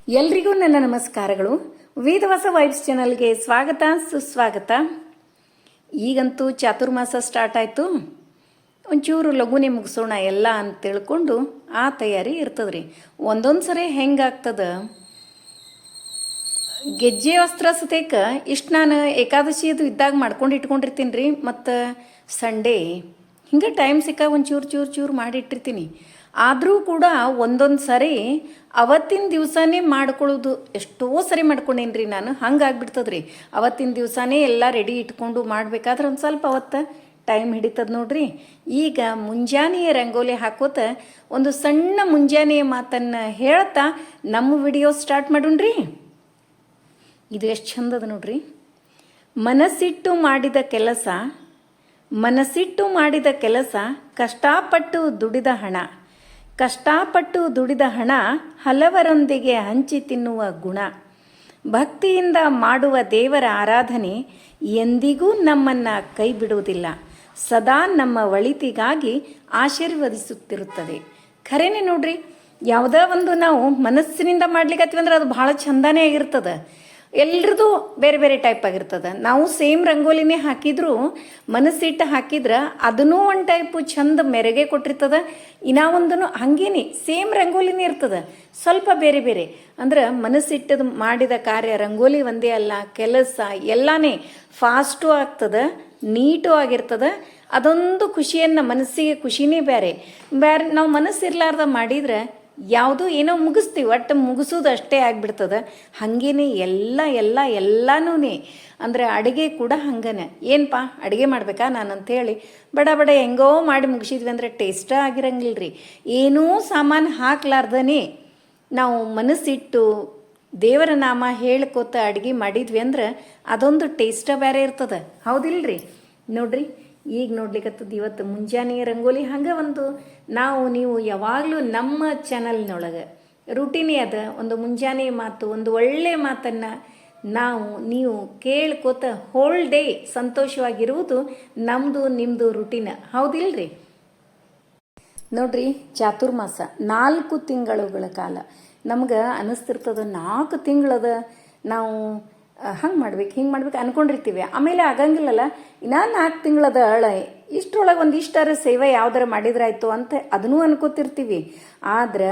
ಎಲ್ರಿಗೂ ನನ್ನ ನಮಸ್ಕಾರಗಳು. ವೇದವಾಸ ವೈಬ್ಸ್ ಚಾನಲ್ಗೆ ಸ್ವಾಗತ ಸುಸ್ವಾಗತ. ಈಗಂತೂ ಚಾತುರ್ಮಾಸ ಸ್ಟಾರ್ಟ್ ಆಯಿತು. ಒಂಚೂರು ಲಘುನೆ ಮುಗಿಸೋಣ ಎಲ್ಲ ಅಂತ ತಿಳ್ಕೊಂಡು ಆ ತಯಾರಿ ಇರ್ತದ್ರಿ. ಒಂದೊಂದು ಸರಿ ಹೆಂಗಾಗ್ತದ, ಗೆಜ್ಜೆ ವಸ್ತ್ರ ಸತೇಕ ಇಷ್ಟು ನಾನು ಏಕಾದಶಿ ಅದು ಇದ್ದಾಗ ಮಾಡ್ಕೊಂಡು ಇಟ್ಕೊಂಡಿರ್ತೀನಿ ರೀ. ಮತ್ತು ಸಂಡೇ ಹಿಂಗೆ ಟೈಮ್ ಸಿಕ್ಕಾಗ ಒಂಚೂರು ಚೂರು ಮಾಡಿಟ್ಟಿರ್ತೀನಿ. ಆದರೂ ಕೂಡ ಒಂದೊಂದು ಸರಿ ಅವತ್ತಿನ ದಿವಸನೇ ಮಾಡ್ಕೊಳ್ಳೋದು ಎಷ್ಟೋ ಸರಿ ಮಾಡ್ಕೊಂಡೇನಿ ರೀ ನಾನು. ಹಂಗಾಗ್ಬಿಡ್ತದೆ ರೀ. ಅವತ್ತಿನ ದಿವಸನೇ ಎಲ್ಲ ರೆಡಿ ಇಟ್ಕೊಂಡು ಮಾಡಬೇಕಾದ್ರೆ ಒಂದು ಸ್ವಲ್ಪ ಅವತ್ತು ಟೈಮ್ ಹಿಡಿತದೆ ನೋಡ್ರಿ. ಈಗ ಮುಂಜಾನೆಯ ರಂಗೋಲಿ ಹಾಕೋತ ಒಂದು ಸಣ್ಣ ಮುಂಜಾನೆಯ ಮಾತನ್ನು ಹೇಳ್ತಾ ನಮ್ಮ ವಿಡಿಯೋ ಸ್ಟಾರ್ಟ್ ಮಾಡೋಣ್ರಿ. ಇದು ಎಷ್ಟು ಚಂದದ ನೋಡ್ರಿ. ಮನಸ್ಸಿಟ್ಟು ಮಾಡಿದ ಕೆಲಸ ಕಷ್ಟಪಟ್ಟು ದುಡಿದ ಹಣ ಹಲವರೊಂದಿಗೆ ಹಂಚಿ ತಿನ್ನುವ ಗುಣ. ಭಕ್ತಿಯಿಂದ ಮಾಡುವ ದೇವರ ಆರಾಧನೆ ಎಂದಿಗೂ ನಮ್ಮನ್ನು ಕೈ ಬಿಡುವುದಿಲ್ಲ, ಸದಾ ನಮ್ಮ ಒಳಿತಿಗಾಗಿ ಆಶೀರ್ವದಿಸುತ್ತಿರುತ್ತದೆ. ಖರೇನೆ ನೋಡ್ರಿ. ಯಾವುದೋ ಒಂದು ನಾವು ಮನಸ್ಸಿನಿಂದ ಮಾಡ್ಲಿಕ್ಕತ್ತೀವಿ ಅಂದ್ರೆ ಅದು ಭಾಳ ಚಂದನೇ ಆಗಿರ್ತದೆ. ಎಲ್ರದ್ದು ಬೇರೆ ಬೇರೆ ಟೈಪ್ ಆಗಿರ್ತದೆ. ನಾವು ಸೇಮ್ ರಂಗೋಲಿನೇ ಹಾಕಿದ್ರು ಮನಸ್ಸಿಟ್ಟು ಹಾಕಿದ್ರೆ ಅದನ್ನೂ ಒಂದು ಟೈಪು ಚಂದ ಮೆರುಗೆ ಕೊಟ್ಟಿರ್ತದೆ. ಇನ್ನೂ ಒಂದೂ ಹಾಗೇನೆ ಸೇಮ್ ರಂಗೋಲಿನೇ ಇರ್ತದೆ, ಸ್ವಲ್ಪ ಬೇರೆ ಬೇರೆ. ಅಂದ್ರೆ ಮನಸ್ಸಿಟ್ಟದು ಮಾಡಿದ ಕಾರ್ಯ ರಂಗೋಲಿ ಒಂದೇ ಅಲ್ಲ, ಕೆಲಸ ಎಲ್ಲಾನೇ ಫಾಸ್ಟು ಆಗ್ತದೆ, ನೀಟು ಆಗಿರ್ತದೆ. ಅದೊಂದು ಖುಷಿಯನ್ನು, ಮನಸ್ಸಿಗೆ ಖುಷಿನೇ ಬೇರೆ. ನಾವು ಮನಸ್ಸಿರ್ಲಾರ್ದ ಮಾಡಿದ್ರೆ ಯಾವುದೋ ಏನೋ ಮುಗಿಸ್ತೀವಿ, ಒಟ್ಟು ಮುಗಿಸೋದು ಅಷ್ಟೇ ಆಗಿಬಿಡ್ತದೆ. ಹಾಗೇನೆ ಎಲ್ಲನೂ ಅಂದರೆ ಅಡುಗೆ ಕೂಡ ಹಂಗನೆ. ಏನಪ್ಪ ಅಡುಗೆ ಮಾಡಬೇಕಾ ನಾನು ಅಂಥೇಳಿ ಬಡ ಹೆಂಗೋ ಮಾಡಿ ಮುಗಿಸಿದ್ವಿ ಅಂದರೆ ಟೇಸ್ಟ ಆಗಿರಂಗಿಲ್ಲ ರೀ. ಏನೂ ಸಾಮಾನು ಹಾಕ್ಲಾರ್ದೇ ನಾವು ಮನಸ್ಸಿಟ್ಟು ದೇವರ ನಾಮ ಹೇಳ್ಕೋತ ಅಡುಗೆ ಮಾಡಿದ್ವಿ ಅಂದ್ರೆ ಅದೊಂದು ಟೇಸ್ಟ ಬೇರೆ ಇರ್ತದೆ. ಹೌದಿಲ್ರಿ? ನೋಡ್ರಿ, ಈಗ ನೋಡ್ಲಿಕ್ಕತ್ತದ ಇವತ್ತು ಮುಂಜಾನೆ ರಂಗೋಲಿ. ಹಂಗೆ ಒಂದು ನೀವು ಯಾವಾಗಲೂ ನಮ್ಮ ಚಾನಲ್ನೊಳಗೆ ರೂಟೀನೇ ಅದ. ಒಂದು ಮುಂಜಾನೆ ಮಾತು, ಒಂದು ಒಳ್ಳೆಯ ಮಾತನ್ನು ನೀವು ಕೇಳ್ಕೋತ ಹೋಲ್ ಡೇ ಸಂತೋಷವಾಗಿರುವುದು ನಿಮ್ಮದು ರೂಟೀನ್. ಹೌದಿಲ್ರಿ? ನೋಡ್ರಿ, ಚಾತುರ್ಮಾಸ 4 ತಿಂಗಳುಗಳ ಕಾಲ ನಮ್ಗೆ ಅನ್ನಿಸ್ತಿರ್ತದೆ 4 ತಿಂಗಳದ ನಾವು ಹಂಗೆ ಹಿಂಗೆ ಅಂದ್ಕೊಂಡಿರ್ತೀವಿ. ಆಮೇಲೆ ಆಗಂಗಿಲ್ಲಲ್ಲ, ಇನ್ನೂ 4 ತಿಂಗಳದ ಇಷ್ಟರೊಳಗೆ ಒಂದಿಷ್ಟರ ಸೇವೆ ಯಾವ್ದಾರ ಮಾಡಿದ್ರಾಯ್ತು ಅಂತ ಅದನ್ನೂ ಅನ್ಕೋತಿರ್ತೀವಿ. ಆದ್ರೆ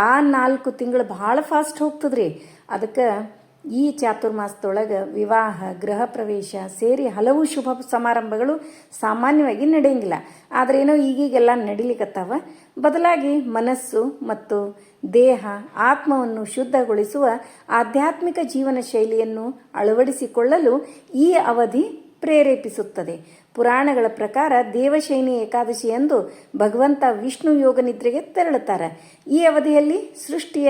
ಆ 4 ತಿಂಗಳು ಭಾಳ ಫಾಸ್ಟ್ ಹೋಗ್ತದ್ರಿ. ಅದಕ್ಕೆ ಈ ಚಾತುರ್ಮಾಸದೊಳಗೆ ವಿವಾಹ, ಗೃಹ ಪ್ರವೇಶ ಸೇರಿ ಹಲವು ಶುಭ ಸಮಾರಂಭಗಳು ಸಾಮಾನ್ಯವಾಗಿ ನಡೆಯಂಗಿಲ್ಲ. ಆದರೆ ಏನೋ ಈಗೀಗೆಲ್ಲ ನಡಿಲಿಕ್ಕತ್ತಾವ. ಬದಲಾಗಿ ಮನಸ್ಸು ಮತ್ತು ದೇಹ, ಆತ್ಮವನ್ನು ಶುದ್ಧಗೊಳಿಸುವ ಆಧ್ಯಾತ್ಮಿಕ ಜೀವನ ಶೈಲಿಯನ್ನು ಅಳವಡಿಸಿಕೊಳ್ಳಲು ಈ ಅವಧಿ ಪ್ರೇರೇಪಿಸುತ್ತದೆ. ಪುರಾಣಗಳ ಪ್ರಕಾರ ದೇವಶಯನಿ ಏಕಾದಶಿ ಎಂದು ಭಗವಂತ ವಿಷ್ಣು ಯೋಗ ನಿದ್ರೆಗೆ ತೆರಳುತ್ತಾರೆ. ಈ ಅವಧಿಯಲ್ಲಿ ಸೃಷ್ಟಿಯ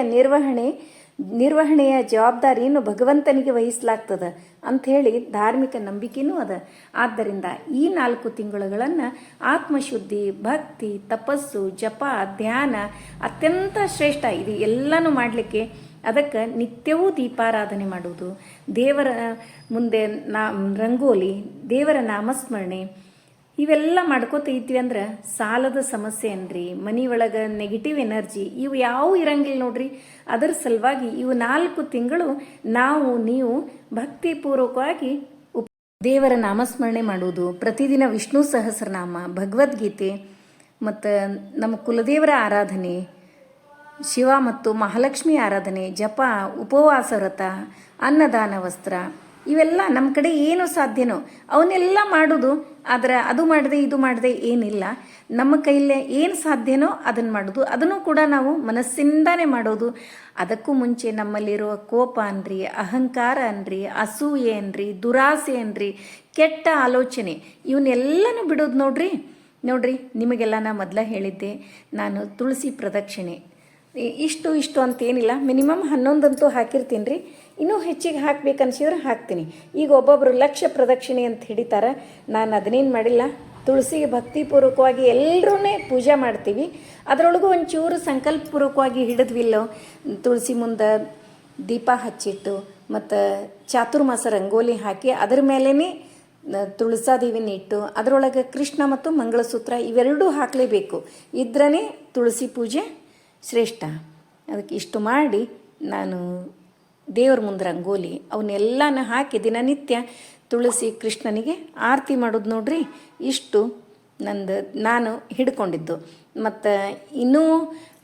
ನಿರ್ವಹಣೆಯ ಜವಾಬ್ದಾರಿಯನ್ನು ಭಗವಂತನಿಗೆ ವಹಿಸಲಾಗ್ತದೆ ಅಂಥೇಳಿ ಧಾರ್ಮಿಕ ನಂಬಿಕೆಯೂ ಅದ. ಆದ್ದರಿಂದ ಈ 4 ತಿಂಗಳುಗಳನ್ನು ಆತ್ಮಶುದ್ಧಿ, ಭಕ್ತಿ, ತಪಸ್ಸು, ಜಪ, ಧ್ಯಾನ ಅತ್ಯಂತ ಶ್ರೇಷ್ಠ. ಇದು ಎಲ್ಲನೂ ಮಾಡಲಿಕ್ಕೆ ಅದಕ್ಕೆ ನಿತ್ಯವೂ ದೀಪಾರಾಧನೆ ಮಾಡುವುದು, ದೇವರ ಮುಂದೆ ರಂಗೋಲಿ, ದೇವರ ನಾಮಸ್ಮರಣೆ ಇವೆಲ್ಲ ಮಾಡ್ಕೋತ ಇದ್ವಿ ಅಂದ್ರೆ ಸಾಲದ ಸಮಸ್ಯೆ ಏನ್ರಿ, ಮನೆ ಒಳಗೆ ನೆಗೆಟಿವ್ ಎನರ್ಜಿ ಇವು ಯಾವ ಇರಂಗಿಲ್ಲ ನೋಡ್ರಿ. ಅದರ ಸಲುವಾಗಿ ಇವು 4 ತಿಂಗಳು ನೀವು ಭಕ್ತಿಪೂರ್ವಕವಾಗಿ ದೇವರ ನಾಮಸ್ಮರಣೆ ಮಾಡುವುದು, ಪ್ರತಿದಿನ ವಿಷ್ಣು ಸಹಸ್ರನಾಮ, ಭಗವದ್ಗೀತೆ ಮತ್ತು ನಮ್ಮ ಕುಲದೇವರ ಆರಾಧನೆ, ಶಿವ ಮತ್ತು ಮಹಾಲಕ್ಷ್ಮಿ ಆರಾಧನೆ, ಜಪ, ಉಪವಾಸ ವ್ರತ, ಅನ್ನದಾನ, ವಸ್ತ್ರ ಇವೆಲ್ಲ ನಮ್ಮ ಕಡೆ ಏನು ಸಾಧ್ಯನೋ ಅವನ್ನೆಲ್ಲ ಮಾಡೋದು. ಆದರೆ ಅದು ಮಾಡಿದೆ ಇದು ಮಾಡಿದೆ ಏನಿಲ್ಲ, ನಮ್ಮ ಕೈಲೇ ಏನು ಸಾಧ್ಯನೋ ಅದನ್ನು ಮಾಡೋದು. ಅದನ್ನು ಕೂಡ ನಾವು ಮನಸ್ಸಿಂದಾನೇ ಮಾಡೋದು. ಅದಕ್ಕೂ ಮುಂಚೆ ನಮ್ಮಲ್ಲಿರುವ ಕೋಪ ಅನ್ರಿ, ಅಹಂಕಾರ ಅನ್ರಿ, ಅಸೂಯೆ ಅನ್ರಿ, ದುರಾಸೆ ಅನ್ರಿ, ಕೆಟ್ಟ ಆಲೋಚನೆ ಇವನ್ನೆಲ್ಲನೂ ಬಿಡೋದು. ನೋಡ್ರಿ ನಿಮಗೆಲ್ಲ ನಾನು ಮೊದಲೇ ಹೇಳಿದ್ದೆ, ನಾನು ತುಳಸಿ ಪ್ರದಕ್ಷಿಣೆ ಇಷ್ಟು ಅಂತೇನಿಲ್ಲ, ಮಿನಿಮಮ್ 11 ಅಂತೂ ಹಾಕಿರ್ತೀನಿ ರೀ. ಇನ್ನೂ ಹೆಚ್ಚಿಗೆ ಹಾಕ್ಬೇಕನ್ಸಿದ್ರೆ ಹಾಕ್ತೀನಿ. ಈಗ ಒಬ್ಬೊಬ್ಬರು 1,00,000 ಪ್ರದಕ್ಷಿಣೆ ಅಂತ ಹಿಡಿತಾರೆ. ನಾನು ಅದನ್ನೇನು ಮಾಡಿಲ್ಲ. ತುಳಸಿಗೆ ಭಕ್ತಿಪೂರ್ವಕವಾಗಿ ಎಲ್ಲರೂ ಪೂಜೆ ಮಾಡ್ತೀವಿ. ಅದರೊಳಗೂ ಒಂಚೂರು ಸಂಕಲ್ಪಪೂರ್ವಕವಾಗಿ ಹಿಡಿದ್ವಿಲ್ಲೋ, ತುಳಸಿ ಮುಂದೆ ದೀಪ ಹಚ್ಚಿಟ್ಟು ಮತ್ತು ಚಾತುರ್ಮಾಸ ರಂಗೋಲಿ ಹಾಕಿ ಅದರ ಮೇಲೇ ತುಳಸಾದೇವಿನ ಇಟ್ಟು ಅದರೊಳಗೆ ಕೃಷ್ಣ ಮತ್ತು ಮಂಗಳಸೂತ್ರ ಇವೆರಡೂ ಹಾಕಲೇಬೇಕು. ಇದ್ರೇ ತುಳಸಿ ಪೂಜೆ ಶ್ರೇಷ್ಠ. ಅದಕ್ಕೆ ಇಷ್ಟು ಮಾಡಿ ನಾನು ದೇವ್ರ ಮುಂದೆ ರಂಗೋಲಿ ಅವನ್ನೆಲ್ಲನ ಹಾಕಿ ದಿನನಿತ್ಯ ತುಳಸಿ ಕೃಷ್ಣನಿಗೆ ಆರತಿ ಮಾಡೋದು ನೋಡ್ರಿ. ಇಷ್ಟು ನಂದು ನಾನು ಹಿಡ್ಕೊಂಡಿದ್ದು. ಮತ್ತು ಇನ್ನೂ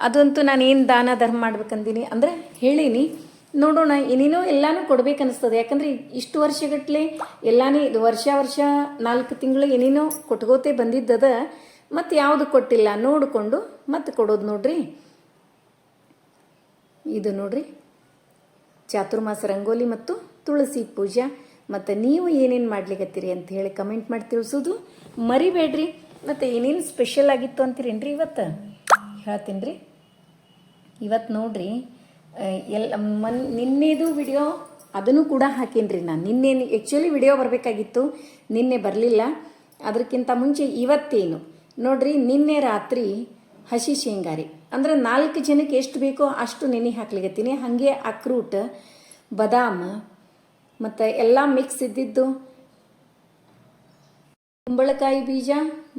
ಅದಂತೂ ನಾನು ಏನು ದಾನ ಧರ್ಮ ಮಾಡ್ಬೇಕಂದೀನಿ ಅಂದರೆ ಹೇಳೀನಿ, ನೋಡೋಣ ಏನೇನೋ ಎಲ್ಲನೂ ಕೊಡ್ಬೇಕನ್ನಿಸ್ತದೆ. ಯಾಕಂದರೆ ಇಷ್ಟು ವರ್ಷಗಟ್ಟಲೆ ಎಲ್ಲಾನೇ ಇದು ವರ್ಷ 4 ತಿಂಗಳು ಏನೇನೋ ಕೊಟ್ಕೋತೆ ಬಂದಿದ್ದದ, ಮತ್ತು ಯಾವುದು ಕೊಟ್ಟಿಲ್ಲ ನೋಡಿಕೊಂಡು ಮತ್ತೆ ಕೊಡೋದು ನೋಡ್ರಿ. ಇದು ನೋಡ್ರಿ ಚಾತುರ್ಮಾಸ ರಂಗೋಲಿ ಮತ್ತು ತುಳಸಿ ಪೂಜಾ. ಮತ್ತು ನೀವು ಏನೇನು ಮಾಡ್ಲಿಕ್ಕತ್ತೀರಿ ಅಂತ ಹೇಳಿ ಕಮೆಂಟ್ ಮಾಡಿ ತಿಳಿಸೋದು ಮರಿಬೇಡ್ರಿ. ಮತ್ತು ಏನೇನು ಸ್ಪೆಷಲ್ ಆಗಿತ್ತು ಅಂತೀರೇನ್ರಿ ಇವತ್ತು ಹೇಳ್ತೀನಿ ರೀ. ಇವತ್ತು ನೋಡ್ರಿ ನಿನ್ನೆದು ವಿಡಿಯೋ ಅದನ್ನು ಕೂಡ ಹಾಕೀನಿ ನಾನು. ನಿನ್ನೆ ಆ್ಯಕ್ಚುಲಿ ವಿಡಿಯೋ ಬರಬೇಕಾಗಿತ್ತು, ನಿನ್ನೆ ಬರಲಿಲ್ಲ. ಅದಕ್ಕಿಂತ ಮುಂಚೆ ಇವತ್ತೇನು ನೋಡ್ರಿ, ನಿನ್ನೆ ರಾತ್ರಿ ಹಸಿ ಶೇಂಗಾರಿ ಅಂದರೆ 4 ಜನಕ್ಕೆ ಎಷ್ಟು ಬೇಕೋ ಅಷ್ಟು ನೆನೆ ಹಾಕ್ಲಿಕತ್ತೀನಿ. ಹಾಗೆ ಅಕ್ರೂಟ್, ಬಾದಾಮ್ ಮತ್ತು ಎಲ್ಲ ಮಿಕ್ಸ್ ಇದ್ದಿದ್ದು ಕುಂಬಳಕಾಯಿ ಬೀಜ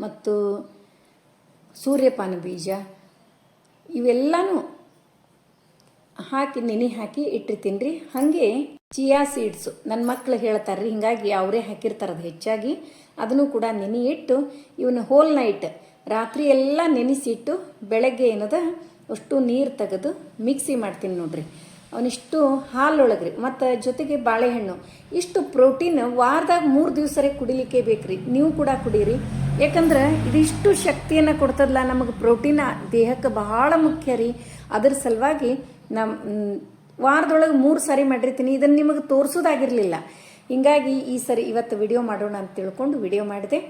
ಮತ್ತು ಸೂರ್ಯಪಾನ ಬೀಜ ಇವೆಲ್ಲನೂ ಹಾಕಿ ನೆನೆ ಹಾಕಿ ಇಟ್ಟಿರ್ತೀನಿ ರೀ. ಹಾಗೆ ಚಿಯಾ ಸೀಡ್ಸು ನನ್ನ ಮಕ್ಕಳು ಹೇಳ್ತಾರೆ ರೀ, ಹಿಂಗಾಗಿ ಅವರೇ ಹಾಕಿರ್ತಾರದು ಹೆಚ್ಚಾಗಿ. ಅದನ್ನು ಕೂಡ ನೆನೆ ಇಟ್ಟು ಇವನ್ನ ಹೋಲ್ ನೈಟ್ ರಾತ್ರಿ ಎಲ್ಲ ನೆನೆಸಿಟ್ಟು ಬೆಳಗ್ಗೆ ಏನದ ಅಷ್ಟು ನೀರು ತೆಗೆದು ಮಿಕ್ಸಿ ಮಾಡ್ತೀನಿ ನೋಡ್ರಿ. ಅವನಿಷ್ಟು ಹಾಲೊಳಗ್ರಿ ಮತ್ತು ಜೊತೆಗೆ ಬಾಳೆಹಣ್ಣು. ಇಷ್ಟು ಪ್ರೋಟೀನ್ ವಾರದಾಗ 3 ದಿವಸರೇ ಕುಡಿಲಿಕ್ಕೆ ಬೇಕ್ರಿ. ನೀವು ಕೂಡ ಕುಡೀರಿ, ಯಾಕಂದ್ರೆ ಇದಿಷ್ಟು ಶಕ್ತಿಯನ್ನು ಕೊಡ್ತದಲ್ಲ ನಮಗೆ. ಪ್ರೋಟೀನ್ ದೇಹಕ್ಕೆ ಬಹಳ ಮುಖ್ಯ ರೀ. ಅದ್ರ ಸಲುವಾಗಿ ವಾರದೊಳಗೆ 3 ಸಾರಿ ಮಾಡಿರ್ತೀನಿ. ಇದನ್ನು ನಿಮಗೆ ತೋರಿಸೋದಾಗಿರಲಿಲ್ಲ, ಹಿಂಗಾಗಿ ಈ ಸರಿ ಇವತ್ತು ವಿಡಿಯೋ ಮಾಡೋಣ ಅಂತ ತಿಳ್ಕೊಂಡು ವಿಡಿಯೋ ಮಾಡಿದೆ.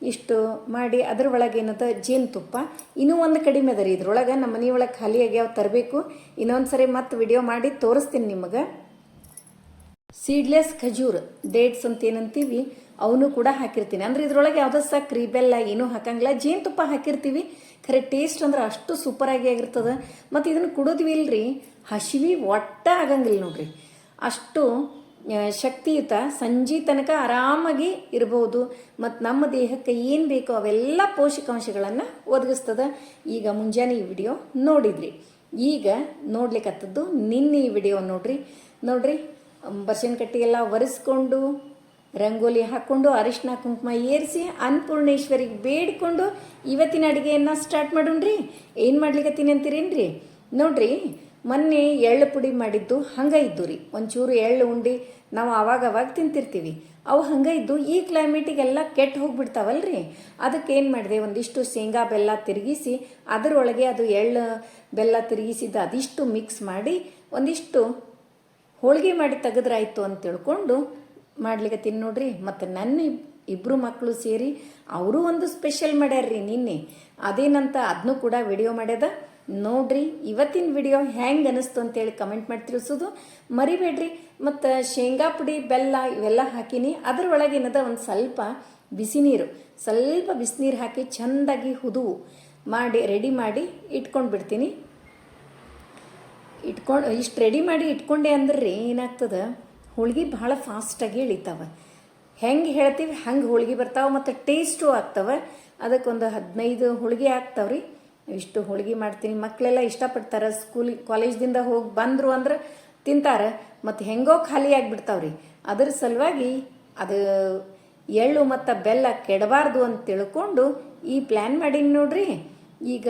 ಇಷ್ಟು ಮಾಡಿ ಅದ್ರ ಒಳಗೆ ಏನದ ಜೇನುತುಪ್ಪ ಇನ್ನೂ ಒಂದು ಕಡಿಮೆ ಅದ ರೀ. ಇದ್ರೊಳಗೆ ನಮ್ಮ ಮನೆಯೊಳಗೆ ಖಾಲಿ ಆಗ್ಯಾವ ತರಬೇಕು. ಇನ್ನೊಂದು ಸರಿ ಮತ್ತೆ ವಿಡಿಯೋ ಮಾಡಿ ತೋರಿಸ್ತೀನಿ ನಿಮಗೆ. ಸೀಡ್ಲೆಸ್ ಖಜೂರ್ ಡೇಟ್ಸ್ ಅಂತ ಏನಂತೀವಿ ಅವನು ಕೂಡ ಹಾಕಿರ್ತೀನಿ. ಅಂದರೆ ಇದ್ರೊಳಗೆ ಯಾವುದೋ ಸಕ್ರೆ ಬೆಲ್ಲ ಏನೂ ಹಾಕಂಗಿಲ್ಲ, ಜೇನುತುಪ್ಪ ಹಾಕಿರ್ತೀವಿ. ಖರೆ ಟೇಸ್ಟ್ ಅಂದ್ರೆ ಅಷ್ಟು ಸೂಪರಾಗಿ ಆಗಿರ್ತದೆ. ಮತ್ತು ಇದನ್ನು ಕುಡೋದ್ವಿ ಇಲ್ರಿ, ಹಸಿವಿ ಒಟ್ಟ ಆಗಂಗಿಲ್ಲ ನೋಡ್ರಿ. ಅಷ್ಟು ಶಕ್ತಿಯುತ, ಸಂಜೆ ತನಕ ಆರಾಮಾಗಿ ಇರ್ಬೋದು. ಮತ್ತು ನಮ್ಮ ದೇಹಕ್ಕೆ ಏನು ಬೇಕೋ ಅವೆಲ್ಲ ಪೋಷಕಾಂಶಗಳನ್ನು ಒದಗಿಸ್ತದೆ. ಈಗ ಮುಂಜಾನೆ ಈ ವಿಡಿಯೋ ನೋಡಿದ್ರಿ, ಈಗ ನೋಡ್ಲಿಕ್ಕತ್ತದ್ದು ನಿನ್ನೆ ಈ ವಿಡಿಯೋ ನೋಡ್ರಿ ಬರ್ಶನ್ ಕಟ್ಟಿ ಎಲ್ಲ ಒರೆಸ್ಕೊಂಡು ರಂಗೋಲಿ ಹಾಕ್ಕೊಂಡು ಅರಿಶಿನ ಕುಂಕುಮ ಏರಿಸಿ ಅನ್ನಪೂರ್ಣೇಶ್ವರಿಗೆ ಬೇಡಿಕೊಂಡು ಇವತ್ತಿನ ಅಡುಗೆಯನ್ನು ಸ್ಟಾರ್ಟ್ ಮಾಡೋಣ್ರಿ. ಏನು ಮಾಡ್ಲಿಕ್ಕತ್ತೀನಿ ಅಂತೀರೇನ್ರಿ? ನೋಡ್ರಿ, ಮೊನ್ನೆ ಎಳ್ಳು ಪುಡಿ ಮಾಡಿದ್ದು ಹಂಗೆ ಇದ್ದು ರೀ. ಒಂಚೂರು ಎಳ್ಳು ಉಂಡಿ ನಾವು ಅವಾಗ ತಿಂತಿರ್ತೀವಿ, ಅವು ಹಂಗೆ ಇದ್ದು. ಈ ಕ್ಲೈಮೇಟಿಗೆಲ್ಲ ಕೆಟ್ಟು ಹೋಗ್ಬಿಡ್ತಾವಲ್ರಿ. ಅದಕ್ಕೆ ಏನು ಮಾಡಿದೆ, ಒಂದಿಷ್ಟು ಶೇಂಗಾ ಬೆಲ್ಲ ತಿರುಗಿಸಿ ಅದರೊಳಗೆ ಅದು ಎಳ್ಳು ಬೆಲ್ಲ ತಿರುಗಿಸಿದ್ದು ಅದಿಷ್ಟು ಮಿಕ್ಸ್ ಮಾಡಿ ಒಂದಿಷ್ಟು ಹೋಳಿಗೆ ಮಾಡಿ ತೆಗೆದ್ರಾಯ್ತು ಅಂತ ತಿಳ್ಕೊಂಡು ಮಾಡ್ಲಿಕ್ಕತ್ತೀನಿ ನೋಡ್ರಿ. ಮತ್ತು ನನ್ನ ಇಬ್ಬರು ಮಕ್ಕಳು ಸೇರಿ ಅವರು ಒಂದು ಸ್ಪೆಷಲ್ ಮಾಡ್ಯಾರ್ರಿ ನಿನ್ನೆ. ಅದೇನಂತ ಅದನ್ನೂ ಕೂಡ ವಿಡಿಯೋ ಮಾಡ್ಯದ ನೋಡ್ರಿ. ಇವತ್ತಿನ ವಿಡಿಯೋ ಹೆಂಗೆ ಅನಿಸ್ತು ಅಂತೇಳಿ ಕಮೆಂಟ್ ಮಾಡಿ ತಿಳಿಸೋದು ಮರಿಬೇಡ್ರಿ. ಮತ್ತು ಶೇಂಗಾ ಪುಡಿ ಬೆಲ್ಲ ಇವೆಲ್ಲ ಹಾಕೀನಿ. ಅದರೊಳಗೆ ಏನದ ಒಂದು ಸ್ವಲ್ಪ ಬಿಸಿನೀರು ಹಾಕಿ ಚೆಂದಾಗಿ ಹುದುವು ಮಾಡಿ ರೆಡಿ ಮಾಡಿ ಇಟ್ಕೊಂಡು ಬಿಡ್ತೀನಿ. ಇಷ್ಟು ರೆಡಿ ಮಾಡಿ ಇಟ್ಕೊಂಡೆ ಅಂದ್ರೆ ಏನಾಗ್ತದೆ, ಹೋಳ್ಗೆ ಭಾಳ ಫಾಸ್ಟಾಗಿ ಇಳಿತಾವೆ. ಹೆಂಗೆ ಹೇಳ್ತೀವಿ ಹಂಗೆ ಹೋಳ್ಗೆ ಬರ್ತಾವೆ ಮತ್ತು ಟೇಸ್ಟು ಆಗ್ತವೆ. ಅದಕ್ಕೊಂದು 15 ಹೋಳ್ಗೆ ಆಗ್ತಾವ್ರಿ. ಇಷ್ಟು ಹೋಳ್ಗೆ ಮಾಡ್ತೀನಿ. ಮಕ್ಕಳೆಲ್ಲ ಇಷ್ಟಪಡ್ತಾರೆ. ಕಾಲೇಜ್ದಿಂದ ಹೋಗಿ ಬಂದರು ಅಂದ್ರೆ ತಿಂತಾರೆ. ಮತ್ತು ಹೆಂಗೋ ಖಾಲಿ ಆಗಿಬಿಡ್ತಾವ್ರಿ. ಅದ್ರ ಸಲುವಾಗಿ ಅದು ಎಳ್ಳು ಮತ್ತು ಬೆಲ್ಲ ಕೆಡಬಾರ್ದು ಅಂತ ತಿಳ್ಕೊಂಡು ಈ ಪ್ಲ್ಯಾನ್ ಮಾಡೀನಿ ನೋಡ್ರಿ. ಈಗ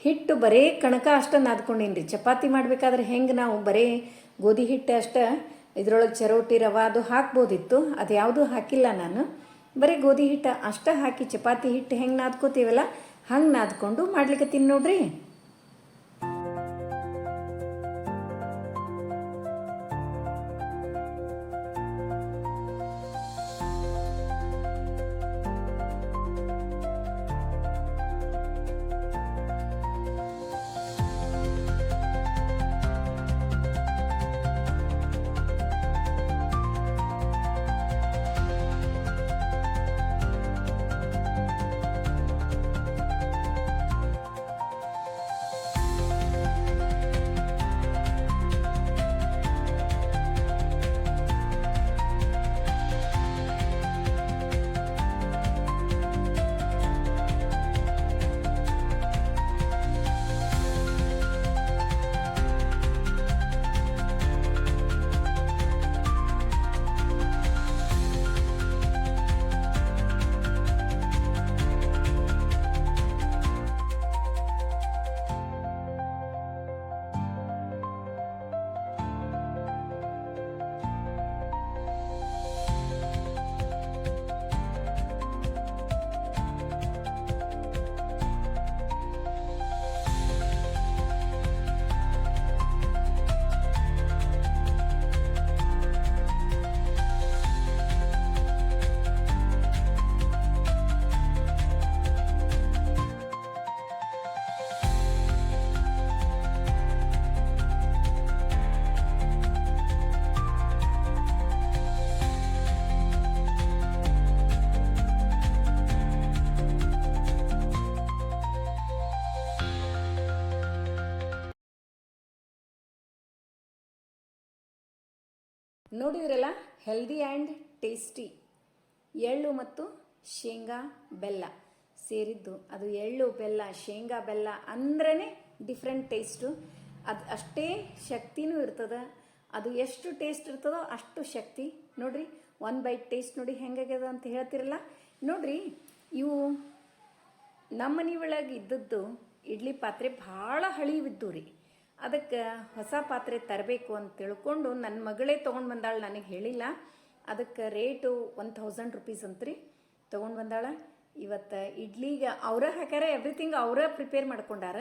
ಹಿಟ್ಟು ಬರೇ ಕಣಕ ಅಷ್ಟೇ ನಾದ್ಕೊಂಡೀನಿ ರೀ. ಚಪಾತಿ ಮಾಡಬೇಕಾದ್ರೆ ಹೆಂಗೆ ನಾವು ಬರೀ ಗೋಧಿ ಹಿಟ್ಟು ಅಷ್ಟೇ ಇದ್ರೊಳಗೆ ಚರೋಟಿ ರವೆ ಅದು ಹಾಕ್ಬೋದಿತ್ತು, ಅದು ಯಾವುದೂ ಹಾಕಿಲ್ಲ ನಾನು. ಬರೀ ಗೋಧಿ ಹಿಟ್ಟು ಅಷ್ಟೇ ಹಾಕಿ ಚಪಾತಿ ಹಿಟ್ಟು ಹೆಂಗೆ ನಾದ್ಕೋತೀವಲ್ಲ ಹಂಗೆ ನಾದ್ಕೊಂಡು ಮಾಡ್ಲಿಕ್ಕತ್ತೀನಿ ನೋಡ್ರಿ. ನೋಡಿದ್ರಲ್ಲ, ಹೆಲ್ದಿ ಆ್ಯಂಡ್ ಟೇಸ್ಟಿ ಎಳ್ಳು ಮತ್ತು ಶೇಂಗಾ ಬೆಲ್ಲ ಸೇರಿದ್ದು. ಅದು ಎಳ್ಳು ಬೆಲ್ಲ ಶೇಂಗಾ ಬೆಲ್ಲ ಅಂದ್ರೇ ಡಿಫ್ರೆಂಟ್ ಟೇಸ್ಟು. ಅದು ಅಷ್ಟೇ ಶಕ್ತಿನೂ ಇರ್ತದೆ. ಅದು ಎಷ್ಟು ಟೇಸ್ಟ್ ಇರ್ತದೋ ಅಷ್ಟು ಶಕ್ತಿ. ನೋಡ್ರಿ, ಒಂದು ಬೈಟ್ ಟೇಸ್ಟ್ ನೋಡಿ ಹೆಂಗಾಗ್ಯದ ಅಂತ ಹೇಳ್ತಿರಲ್ಲ. ನೋಡ್ರಿ, ಇವು ನಮ್ಮ ಮನೆ ಒಳಗೆ ಇದ್ದದ್ದು ಇಡ್ಲಿ ಪಾತ್ರೆ ಭಾಳ ಹಳಿವಿದ್ದು ರೀ. ಅದಕ್ಕೆ ಹೊಸ ಪಾತ್ರೆ ತರಬೇಕು ಅಂತ ತಿಳ್ಕೊಂಡು ನನ್ನ ಮಗಳೇ ತೊಗೊಂಡು ಬಂದಾಳು, ನನಗೆ ಹೇಳಿಲ್ಲ. ಅದಕ್ಕೆ ರೇಟು 1000 ರೂಪೀಸ್ ಅಂತ್ರಿ ತೊಗೊಂಡು ಬಂದಾಳ. ಇವತ್ತು ಇಡ್ಲಿಗೆ ಅವರ ಹಾಕ್ಯಾರ, ಎವ್ರಿಥಿಂಗ್ ಅವರ ಪ್ರಿಪೇರ್ ಮಾಡ್ಕೊಂಡಾರ.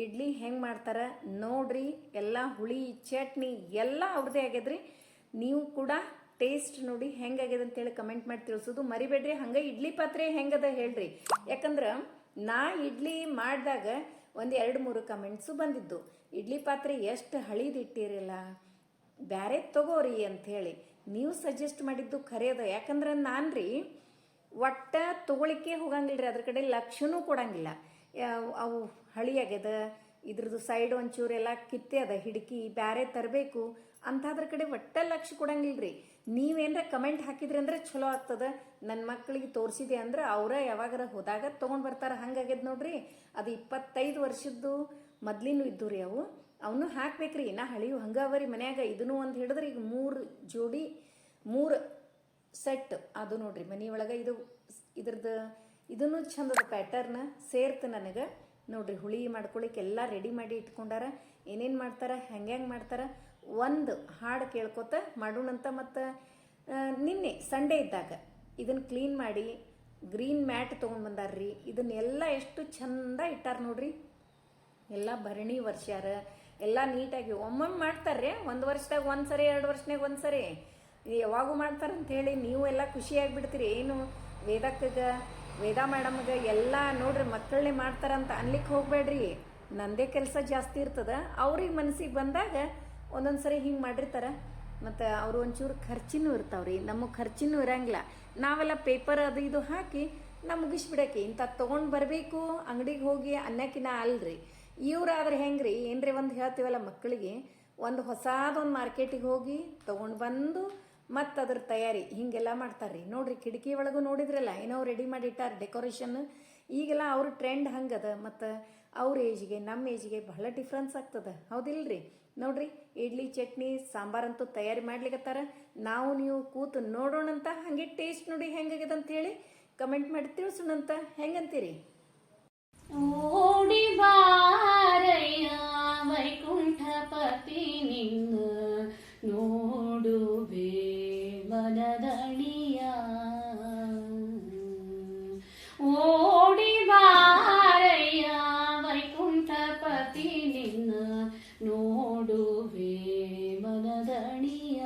ಇಡ್ಲಿ ಹೆಂಗೆ ಮಾಡ್ತಾರೆ ನೋಡ್ರಿ. ಎಲ್ಲ ಹುಳಿ ಚಟ್ನಿ ಎಲ್ಲ ಅವ್ರದ್ದೇ ಆಗ್ಯದ್ರಿ. ನೀವು ಕೂಡ ಟೇಸ್ಟ್ ನೋಡಿ ಹೆಂಗಾಗ್ಯದ ಅಂತೇಳಿ ಕಮೆಂಟ್ ಮಾಡಿ ತಿಳಿಸೋದು ಮರಿಬೇಡ್ರಿ. ಹಂಗೆ ಇಡ್ಲಿ ಪಾತ್ರೆ ಹೆಂಗದ ಹೇಳ್ರಿ. ಯಾಕಂದ್ರೆ ನಾ ಇಡ್ಲಿ ಮಾಡಿದಾಗ ಒಂದು 2-3 ಕಮೆಂಟ್ಸು ಬಂದಿದ್ದು, ಇಡ್ಲಿ ಪಾತ್ರೆ ಎಷ್ಟು ಹಳಿದಿಟ್ಟಿರಲ್ಲ, ಬ್ಯಾರೆ ತಗೋರಿ ಅಂಥೇಳಿ. ನೀವು ಸಜೆಸ್ಟ್ ಮಾಡಿದ್ದು ಖರೆ ಅದ. ಯಾಕಂದ್ರೆ ನಾನು ರೀ ಒಟ್ಟ ತೊಗೊಳಿಕ್ಕೆ ಹೋಗಂಗಿಲ್ಲ ರೀ, ಅದ್ರ ಕಡೆ ಲಕ್ಷನೂ ಕೊಡಂಗಿಲ್ಲ. ಅವು ಹಳಿಯಾಗ್ಯದ, ಇದ್ರದ್ದು ಸೈಡ್ ಒಂಚೂರೆಲ್ಲ ಕಿತ್ತೆ ಅದ, ಹಿಡ್ಕಿ ಬ್ಯಾರೆ ತರಬೇಕು ಅಂಥದ್ರ ಕಡೆ ಒಟ್ಟ ಲಕ್ಷ ಕೊಡಂಗಿಲ್ಲ ರೀ. ನೀವೇನರ ಕಮೆಂಟ್ ಹಾಕಿದ್ರಿ ಅಂದ್ರೆ ಚಲೋ ಆಗ್ತದೆ. ನನ್ನ ಮಕ್ಕಳಿಗೆ ತೋರಿಸಿದೆ ಅಂದ್ರೆ ಅವರ ಯಾವಾಗಾರ ಹೋದಾಗ ತೊಗೊಂಡು ಬರ್ತಾರೆ. ಹಂಗಾಗ್ಯದ ನೋಡ್ರಿ. ಅದು 25 ವರ್ಷದ್ದು ಮೊದ್ಲಿನೂ ಇದ್ದು ರೀ. ಅವನು ಹಾಕ್ಬೇಕ್ರಿ. ನಾ ಹಳಿವು ಹಂಗವರಿ ಮನ್ಯಾಗ. ಇದನ್ನು ಒಂದು ಹಿಡಿದ್ರೆ ಈಗ 3 ಜೋಡಿ 3 ಸೆಟ್ ಅದು ನೋಡ್ರಿ ಮನೆಯೊಳಗೆ. ಇದ್ರದ್ದು ಇದನ್ನು ಚಂದದ ಪ್ಯಾಟರ್ನ್ ಸೇರ್ತು ನನಗೆ. ನೋಡ್ರಿ, ಹುಳಿ ಮಾಡ್ಕೊಳಿಕ್ಕೆ ಎಲ್ಲ ರೆಡಿ ಮಾಡಿ ಇಟ್ಕೊಂಡಾರ. ಏನೇನು ಮಾಡ್ತಾರೆ, ಹೆಂಗೆ ಮಾಡ್ತಾರೆ, ಒಂದು ಹಾಡು ಕೇಳ್ಕೊತ ಮಾಡೋಣಂತ. ಮತ್ತು ನಿನ್ನೆ ಸಂಡೇ ಇದ್ದಾಗ ಇದನ್ನು ಕ್ಲೀನ್ ಮಾಡಿ ಗ್ರೀನ್ ಮ್ಯಾಟ್ ತೊಗೊಂಡು ಬಂದಾರ್ರಿ. ಇದನ್ನೆಲ್ಲ ಎಷ್ಟು ಚಂದ ಇಟ್ಟಾರ ನೋಡ್ರಿ. ಎಲ್ಲ ಭರಣಿ ವರ್ಷಾರ, ಎಲ್ಲ ನೀಟಾಗಿ ಒಮ್ಮೊಮ್ಮೆ ಮಾಡ್ತಾರೆ. 1 ವರ್ಷದಾಗ 1 ಸರಿ, 2 ವರ್ಷನಾಗ 1 ಸರಿ, ಯಾವಾಗೂ ಮಾಡ್ತಾರಂಥೇಳಿ ನೀವು ಎಲ್ಲ ಖುಷಿಯಾಗಿಬಿಡ್ತೀರಿ. ಏನು ವೇದಾ ಮೇಡಮ್ಗೆ ಎಲ್ಲ ನೋಡ್ರಿ ಮಕ್ಕಳನ್ನೇ ಮಾಡ್ತಾರಂತ ಅನ್ಲಿಕ್ಕೆ ಹೋಗ್ಬೇಡ್ರಿ. ನಂದೇ ಕೆಲಸ ಜಾಸ್ತಿ ಇರ್ತದೆ. ಅವ್ರಿಗೆ ಮನಸ್ಸಿಗೆ ಬಂದಾಗ ಒಂದೊಂದು ಸರಿ ಹಿಂಗೆ ಮಾಡಿರ್ತಾರೆ. ಮತ್ತು ಅವರು ಒಂಚೂರು ಖರ್ಚಿನೂ ಇರ್ತಾವ್ರಿ, ನಮಗೆ ಖರ್ಚಿನೂ ಇರಂಗಿಲ್ಲ. ನಾವೆಲ್ಲ ಪೇಪರ್ ಅದು ಇದು ಹಾಕಿ ನಾವು ಮುಗಿಸ್ಬಿಡಕ್ಕೆ ಇಂಥ ತೊಗೊಂಡು ಬರಬೇಕು ಅಂಗಡಿಗೆ ಹೋಗಿ ಅನ್ನಕ್ಕಿನ ಅಲ್ರಿ. ಇವ್ರಾದ್ರೆ ಹೆಂಗೆ ರೀ, ಏನರೇ ಒಂದು ಹೇಳ್ತೀವಲ್ಲ ಮಕ್ಕಳಿಗೆ, ಒಂದು ಹೊಸಾದೊಂದು ಮಾರ್ಕೆಟಿಗೆ ಹೋಗಿ ತೊಗೊಂಡು ಬಂದು ಮತ್ತು ಅದ್ರ ತಯಾರಿ ಹಿಂಗೆಲ್ಲ ಮಾಡ್ತಾರ್ರಿ. ನೋಡ್ರಿ, ಕಿಟಕಿ ಒಳಗೂ ನೋಡಿದ್ರಲ್ಲ ಏನೋ ರೆಡಿ ಮಾಡಿಟ್ಟಾರ ಡೆಕೋರೇಷನ್. ಈಗೆಲ್ಲ ಅವ್ರ ಟ್ರೆಂಡ್ ಹಂಗದ. ಮತ್ತು ಅವ್ರ ಏಜ್ಗೆ ನಮ್ಮ ಏಜ್ಗೆ ಬಹಳ ಡಿಫ್ರೆನ್ಸ್ ಆಗ್ತದೆ, ಹೌದಿಲ್ರಿ? ನೋಡ್ರಿ, ಇಡ್ಲಿ ಚಟ್ನಿ ಸಾಂಬಾರಂತೂ ತಯಾರಿ ಮಾಡ್ಲಿಕ್ಕತ್ತಾರ. ನಾವು ನೀವು ಕೂತು ನೋಡೋಣಂತ. ಹಾಗೆ ಟೇಸ್ಟ್ ನೋಡಿ ಹೆಂಗಾಗ್ಯದ ಅಂತ ಹೇಳಿ ಕಮೆಂಟ್ ಮಾಡಿ ತಿಳಿಸೋಣಂತ. ಹೆಂಗಂತೀರಿ? ಓಡಿ ಬಾರಯ್ಯ ವೈಕುಂಠಪತಿ ನಿನ್ನ ನೋಡುವೆ ಮನದಣಿಯ. ಓಡಿ ಬಾರಯ್ಯ ವೈಕುಂಠಪತಿ ನಿನ್ನ ನೋಡುವೆ ಮನದಣಿಯ.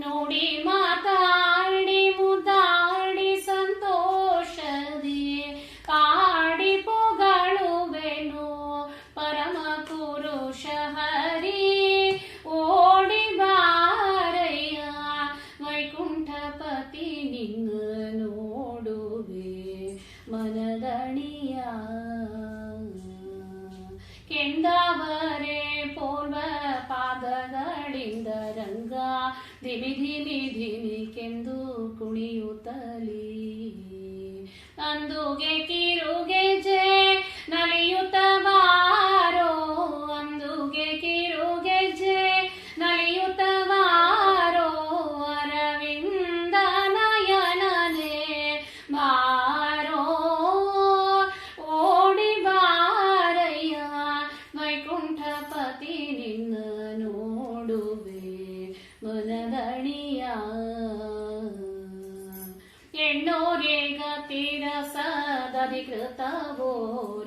ನೋಡಿ ಮಾತಾಡಿ ಮುದ್ದಾಡಿ ಸಂತೋಷದಿ ಪಾಡಿ ಪೊಗಳುವೆನು ಪರಮ ಪುರುಷ ಹರಿ. ಓಡಿ ಬಾರಯ್ಯ ವೈಕುಂಠಪತಿ ನಿನ್ನ ನೋಡುವೆ ಮನದಣಿಯ. ಕೆಂದವರೇ ಪೂರ್ವ ಪಾದಗಳಿಂದ ರಂಗ ಧಿಮಿ ಧಿಮಿ ಧಿಮಿ ಕೆಂದು ಕುಣಿಯುತ್ತಲೀ. ಅಂದುಗೆ ಕಿರುಗೆಜೆ ನಲಿಯುತ್ತವಾರೋ, ಅಂದುಗೆ ಕಿರುಗೆಜೆ ನಲಿಯುತ್ತವಾರೋ ಅರವಿಂದ ನಯನನೆ ಬಾರೋ. ಓಡಿ ಬಾರಯ್ಯ ವೈಕುಂಠಪತಿ ನಿನ್ನ ನೋಡುವೆ ಮನದಣಿಯ. ಎಣ್ಣೋರೆ ಗತಿರಸದಧಿಕೃತವೋ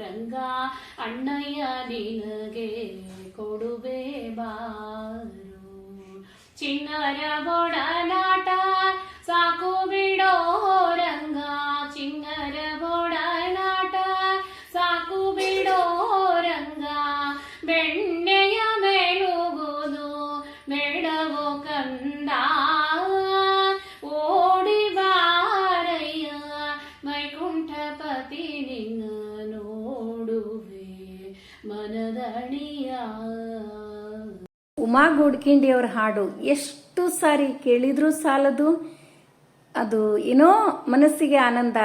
ರಂಗ ಅಣ್ಣಯ್ಯ ನಿನಗೆ ಕೊಡುವೆ ಬಾರು. ಚಿನ್ನರ ಬೊಡನಾಟ ಸಾಕು ಬಿಡೋ ರಂಗ, ಚಿನ್ನರ ಬೊಡನಾಟ ಸಾಕು ಬಿಡೋ ರಂಗ. ಬೆಣ್ಣೆಯ ಮೇಲುವುದು ಬೇಡವೋ ಕಂದ. ಓಡಿ ಬಾರಯ್ಯ ವೈಕುಂಠಪತಿ ನಿನ್ನ ನೋಡುವೆ ಮನದಣಿಯ. ಉಮಾ ಗೋಡ್ಕಿಂಡಿಯವ್ರ ಹಾಡು ಎಷ್ಟು ಸಾರಿ ಕೇಳಿದ್ರೂ ಸಾಲದು. ಅದು ಏನೋ ಮನಸ್ಸಿಗೆ ಆನಂದ,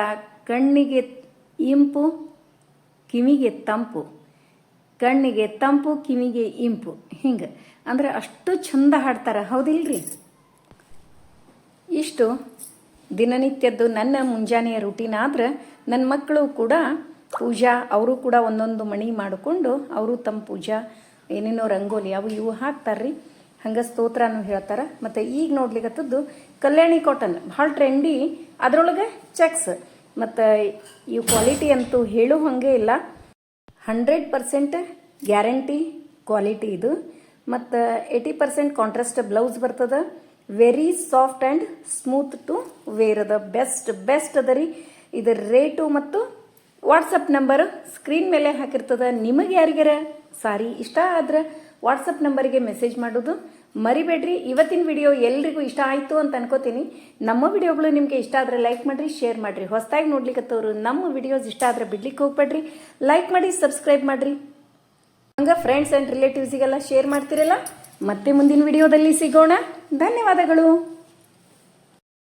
ಕಣ್ಣಿಗೆ ಇಂಪು, ಕಿವಿಗೆ ತಂಪು, ಕಣ್ಣಿಗೆ ತಂಪು, ಕಿವಿಗೆ ಇಂಪು, ಹಿಂಗೆ ಅಂದ್ರೆ ಅಷ್ಟು ಚಂದ ಹಾಡ್ತಾರೆ, ಹೌದಿಲ್ರಿ? ಇಷ್ಟು ದಿನನಿತ್ಯದ್ದು ನನ್ನ ಮುಂಜಾನೆಯ ರೂಟೀನ್ ಆದ್ರೆ ನನ್ನ ಮಕ್ಕಳು ಕೂಡ ಪೂಜಾ, ಅವರು ಕೂಡ ಒಂದೊಂದು ಮಣಿ ಮಾಡಿಕೊಂಡು ಅವರು ತಮ್ಮ ಪೂಜಾ ಏನೇನೋ ರಂಗೋಲಿ ಅವು ಇವು ಹಾಕ್ತಾರ್ರಿ. ಹಂಗೆ ಸ್ತೋತ್ರನೂ ಹೇಳ್ತಾರೆ. ಮತ್ತು ಈಗ ನೋಡ್ಲಿಕ್ಕತ್ತದ್ದು ಕಲ್ಯಾಣಿ ಕಾಟನ್ ಭಾಳ ಟ್ರೆಂಡಿ, ಅದರೊಳಗೆ ಚೆಕ್ಸ್. ಮತ್ತು ಈ ಕ್ವಾಲಿಟಿ ಅಂತೂ ಹೇಳೋ ಹಾಗೆ ಇಲ್ಲ, 100% ಗ್ಯಾರಂಟಿ ಕ್ವಾಲಿಟಿ ಇದು. ಮತ್ತು 80% ಕಾಂಟ್ರಾಸ್ಟ್ ಬ್ಲೌಸ್ ಬರ್ತದೆ. Very soft and smooth to wear ಅದ. ಬೆಸ್ಟ್ ಅದ ರೀ. ಇದರ ರೇಟು ಮತ್ತು ವಾಟ್ಸಪ್ ನಂಬರ್ ಸ್ಕ್ರೀನ್ ಮೇಲೆ ಹಾಕಿರ್ತದೆ. ನಿಮಗೆ ಯಾರಿಗಾರ ಸಾರಿ ಇಷ್ಟ ಆದ್ರೆ ವಾಟ್ಸಪ್ ನಂಬರಿಗೆ ಮೆಸೇಜ್ ಮಾಡೋದು ಮರಿಬೇಡ್ರಿ. ಇವತ್ತಿನ ವಿಡಿಯೋ ಎಲ್ರಿಗೂ ಇಷ್ಟ ಆಯಿತು ಅಂತ ಅನ್ಕೋತೀನಿ. ನಮ್ಮ ವಿಡಿಯೋಗಳು ನಿಮಗೆ ಇಷ್ಟ ಆದರೆ ಲೈಕ್ ಮಾಡಿರಿ, ಶೇರ್ ಮಾಡಿರಿ. ಹೊಸದಾಗಿ ನೋಡ್ಲಿಕ್ಕತ್ತವ್ರು ನಮ್ಮ ವಿಡಿಯೋಸ್ ಇಷ್ಟ ಆದರೆ ಬಿಡ್ಲಿಕ್ಕೆ ಹೋಗ್ಬೇಡ್ರಿ. ಲೈಕ್ ಮಾಡಿ, ಸಬ್ಸ್ಕ್ರೈಬ್ ಮಾಡಿರಿ. ಹಂಗೆ ಫ್ರೆಂಡ್ಸ್ ಆ್ಯಂಡ್ ರಿಲೇಟಿವ್ಸಿಗೆಲ್ಲ ಶೇರ್ ಮಾಡ್ತಿರಲ್ಲ. ಮತ್ತೆ ಮುಂದಿನ ವಿಡಿಯೋದಲ್ಲಿ ಸಿಗೋಣ. ಧನ್ಯವಾದಗಳು.